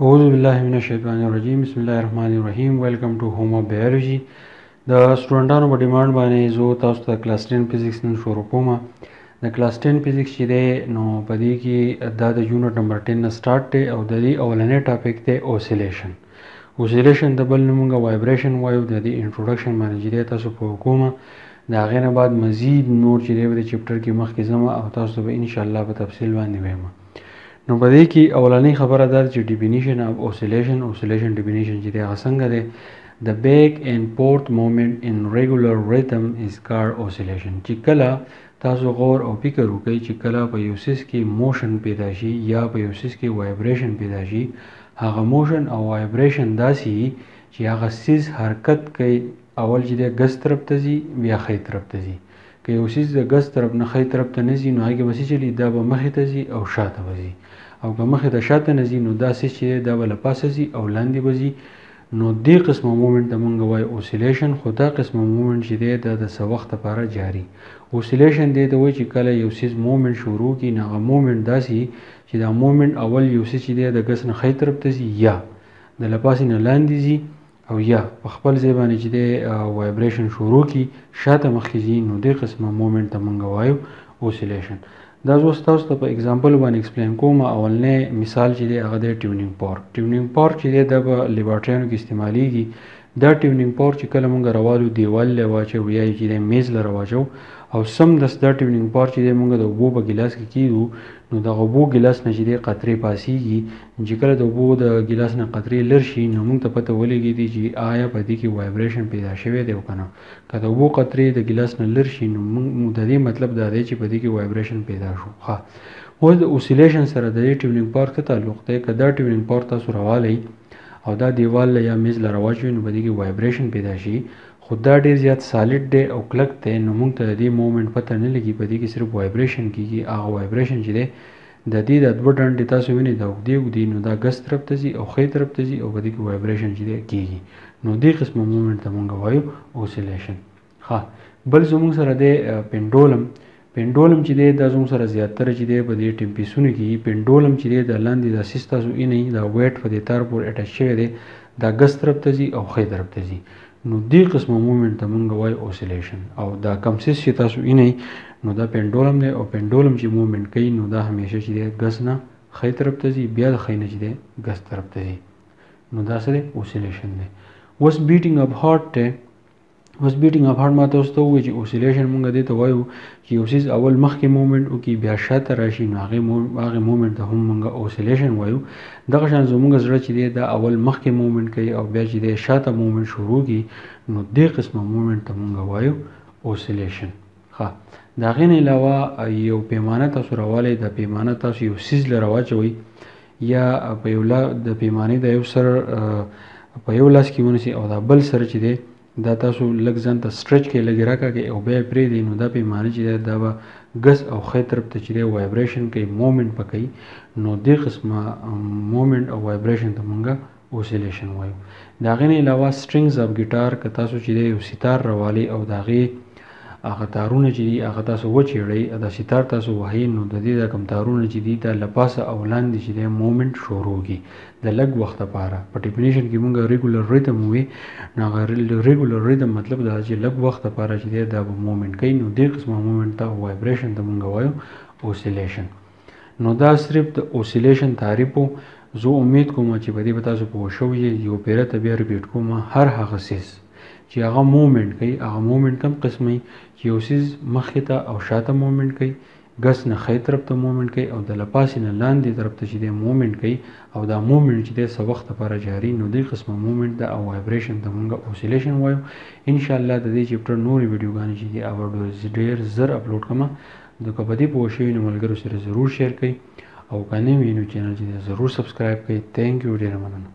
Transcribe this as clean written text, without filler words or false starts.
اعوذ بالله من الشیطان الرجیم بسم الله الرحمن الرحیم ویلکم ټو هوم اف بایولوژي د سټوډنټانو په ډیمانډ باندې زه تاسو ته کلاس 10 فزیکس نن شروع کوم. د کلاس 10 فزیکس چې دی نو په دې کې دا د یونټ نمبر 10 نه سٹارټ دی او د دې اولنې ټاپک دی اوسیلیشن. اوسیلیشن د بل نومونګه وایبریشن وایو. د دې انټروډکشن باندې چې دی تاسو په کومه د هغې نه بعد مزید نور چې دی په چپټر کې مخکې ځم او تاسو به ان شاء الله په تفصیل باندې وایم. نو په دې کې اولنۍ خبره ده چې ډیفینیشن اف اوسیلیشن ډیفینیشن چې دی هغه څنګه دی. The back and forth movement in regular rhythm is called oscillation. چې کله تاسو غور او فکر وکړئ چې کله په یو سیس کې موشن پیدا شي یا په یو سیس کې وایبریشن پیدا شي، هغه موشن او وایبریشن داسې چې هغه سیس حرکت کوي. اول چې دی ګس طرف ته ځي بیا ښی طرف ته ځي. که یو سیس د ګس طرف نه ښی طرف ته نه ځي نو هغې به څه چلي، دا به مخې ته ځي او شاته به ځي. او که مخې ته شاته نه ځي نو دا سیس چې دی دا به له پاسه ځي او لاندې به ځي. نو دې قسمه مومنټ ته مونږ وایو اوسیلیشن. خو دا قسمه مومنټ چې دی دا د څه وخت لپاره جاري. اوسیلیشن دې ته وایي چې کله یو سیس مومنټ شروع کړي نو هغه مومنټ داسې چې دا مومنټ اول یو سیس چې دی د ګس نه ښی طرف ته ځي یا د له پاسې نه لاندې ځي او یا په خپل ځای باندې چې دی وایبریشن شروع کړي شاته مخکې ځي. نو دې قسمه مومنټ ته مونږ وایو اوسیلیشن. دا زه اوس تاسو ته په اگزامپل باندې ایکسپلین کوم. اولنی مثال چې دی هغه دی ټیونینګ پارک. ټیونینګ پارک چې دی دا په لیبارټریانو کې استعمالیږي. دا ټیونینګ پارک چې کله مونږ راوالو دیوال له واچو یا چې دی میز له راواچو او سمدست دا ټیونینګ پارک چې دی مونږ د اوبو په ګیلاس کې کیږو نو د اوبو ګیلاس نه چې دی قطرې پاسیږي. چې کله د اوبو د ګیلاس نه قطرې لر شي نو مونږ ته پته ولګېږي چې آیا په دې کې وایبریشن پیدا شوی دی او که نه. که د اوبو قطرې د ګیلاس نه لر شي نو مونږ د دې مطلب دا دی چې په دې کې وایبریشن پیدا شو. ښه، اوس د اوسیلیشن سره د دې ټیونینګ پارک ته تعلق دی. که دا ټیونینګ پارک تاسو راوالی او دا دیوال یا میز له راواچوي نو په دې کې وایبریشن پیدا شي. خو دا ډېر زیات سالډ دی او کلک دی نو مونږ ته د دې مومنټ پته نه لګي. په دې کې صرف وایبریشن کېږي. هغه وایبریشن چې دی د دې د دوه ډنډې تاسو وینئ دا اوږدې نو دا ګس طرف ته ځي او ښی طرف ته ځي او په دې کې وایبریشن چې دی کېږي. نو دې قسمه مومنټ ته مونږ وایو اوسیلیشن. ښه، بل زموږ سره دی پینډولم. پینډولم چې دی دا زموږ سره زیاتره چې دی په دې ټیمپیسونو کې پینډولم چې دی د لاندې دا سیس تاسو وینئ دا ویټ په دې تار پورې اټچ شوی دی. دا ګس طرف ته ځي او ښی طرف ته ځي. نو دې قسمه مومنټ ته مونږ وایو اوسیلیشن. او دا کم سیس چې تاسو وینئ نو دا پینډولم دی او پینډولم چې مومنټ کوي نو دا همیشه چې دی ګس نه ښی طرف ته ځي بیا د ښی نه چې دی ګس طرف ته ځي. نو دا څه دی اوسیلیشن دی. اوس بیټینګ اف هارټ دی. اوس بیټینګ اف هارټ ما تاسو ته ووایي چې اوسیلیشن مونږ دې ته وایو چې یو څیز اول مخکې مومنټ وکړي بیا شاته راشي نو هغې مومنټ ته هم مونږ اوسیلیشن وایو. دغه شان زموږ زړه چې دی دا اول مخکې مومنټ کوي او بیا چې دی شاته مومنټ شروع کړي نو دې قسمه مومنټ ته مونږ وایو اوسیلیشن. ښه، د هغې نه علاوه یو پیمانه تاسو راوالی. دا پیمانه تاسو یو سیز له راواچوئ یا په یو د پیمانې د یو سر په یو لاس کې ونیسئ او دا بل سر چې دی دا تاسو لږ ځان ته سټرچ کړئ، لږ یې راکاږئ او بیا یې پرېږدئ. نو دا پیمانه چې دی دا به ګس او ښی طرف ته چې دی وایبریشن کوي، مومنټ به کوي. نو دې قسمه مومنټ او وایبریشن ته مونږ اوسیلیشن وایو. د هغې نه علاوه سټرنګز اف ګیټار. که تاسو چې دی یو ستار راوالی او د هغې هغه تارونه چې دي هغه تاسو وچېړئ، دا ستار تاسو وهئ نو د دې دا کوم تارونه چې دي دا له پاسه او لاندې چې دی مومنټ شروع کړي د لږ وخت لپاره. په ډیفینیشن کې مونږ ریګولر ریدم ووایي. نو هغه ریګولر ریدم مطلب دا چې لږ وخت لپاره چې دی دا به مومنټ کوي. نو دې قسمه مومنټ ته وایبریشن ته مونږ وایو اوسیلیشن. نو دا صرف د اوسیلیشن تعریف و. زه امید کوم چې په دې به تاسو پوه شوي یې. یو پیره ته بیا ریپیټ کوم. هر هغه سیز چې هغه مومنټ کوي هغه مومنټ کم قسمي چې یو سیز مخې ته او شاته مومنټ کوي، ګس نه ښی طرف ته مومنټ کوي او د له پاسې نه لاندې طرف ته چې دی مومنټ کوي او دا مومنټ چې دی څه وخت لپاره جاري. نو دې قسمه مومنټ ده او وایبریشن ته مونږ اوسیلیشن وایو. انشاءالله د دې چپټر نورې ویډیوګانې چې دي هغه ډېر زر اپلوډ کړم. نو که په دې پوه شوي نو ملګرو سره ضرور شیر کړئ او که نه وي نو چینل چې دی ضرور سبسکرایب کړئ. تھینک یو، ډېره مننه.